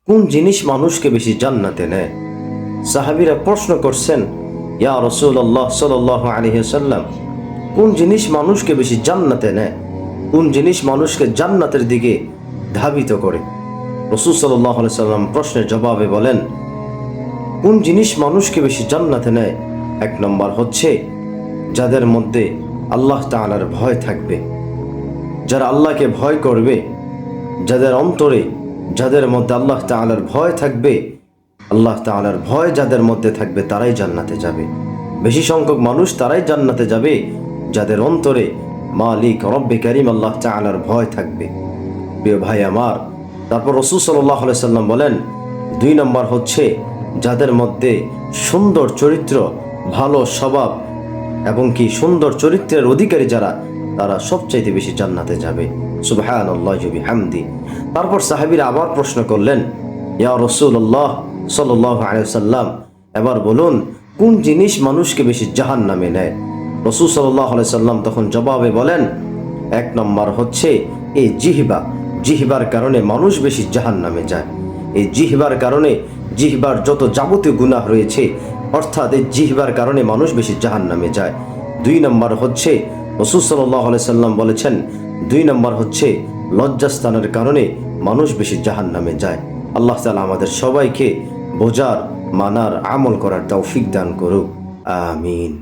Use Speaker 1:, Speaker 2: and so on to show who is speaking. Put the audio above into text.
Speaker 1: কোন জিনিস মানুষকে বেশি জান্নাতে নেয়? সাহাবীরা প্রশ্ন করছেন, ইয়া রাসূলুল্লাহ সাল্লাল্লাহু আলাইহি ওয়াসাল্লাম, কোন জিনিস মানুষকে বেশি জান্নাতে নেয়? কোন জিনিস মানুষকে জান্নাতের দিকে ধাবিত করে? রাসূল সাল্লাল্লাহু আলাইহি ওয়াসাল্লাম প্রশ্নের জবাবে বলেন, কোন জিনিস মানুষকে বেশি জান্নাতে নেয়? এক নম্বর হচ্ছে যাদের মধ্যে আল্লাহ তাআলার ভয় থাকবে, যারা আল্লাহকে ভয় করবে, যাদের অন্তরে যাদের মধ্যে আল্লাহ তাআলার ভয় থাকবে, আল্লাহ তাআলার ভয় যাদের মধ্যে থাকবে তারাই জান্নাতে যাবে। বেশি সংখ্যক মানুষ তারাই জান্নাতে যাবে যাদের অন্তরে মালিক রব্বে কারীম আল্লাহ তাআলার ভয় থাকবে। প্রিয় ভাই আমার, তারপর রাসূল সাল্লাল্লাহু আলাইহি সাল্লাম বলেন, 2 নম্বর হচ্ছে যাদের মধ্যে সুন্দর চরিত্র, ভালো স্বভাব এবং কি সুন্দর চরিত্রের অধিকারী যারা, তারা সবচাইতে বেশি জান্নাতে যাবে। সুবহানাল্লাহি ওয়া বিহামদি। তারপর সাহাবীরা আবার প্রশ্ন করলেন, ইয়া রাসূলুল্লাহ সাল্লাল্লাহু আলাইহি ওয়াসাল্লাম, এবার বলুন কোন জিনিস মানুষকে বেশি জাহান্নামে নেয়? রাসূল সাল্লাল্লাহু আলাইহি ওয়াসাল্লাম তখন জবাবে বলেন, 1 নম্বর হচ্ছে এই জিহবা, জিহবার কারণে মানুষ বেশি জাহান্নামে যায়। এই জিহবার কারণে, জিহবার যত যাবতীয় গুনাহ রয়েছে, অর্থাৎ এই জিহবার কারণে মানুষ বেশি জাহান্নামে যায়। 2 নম্বর হচ্ছে রাসূল সাল্লাল্লাহু আলাইহি সাল্লাম বলেছেন, 2 নম্বর হচ্ছে লজ্জাস্থানের কারণে মানুষ বেশি জাহান্নামে যায়। আল্লাহ তাআলা আমাদের সবাইকে বোঝার, মানার, আমল করার তৌফিক দান করুক। আমিন।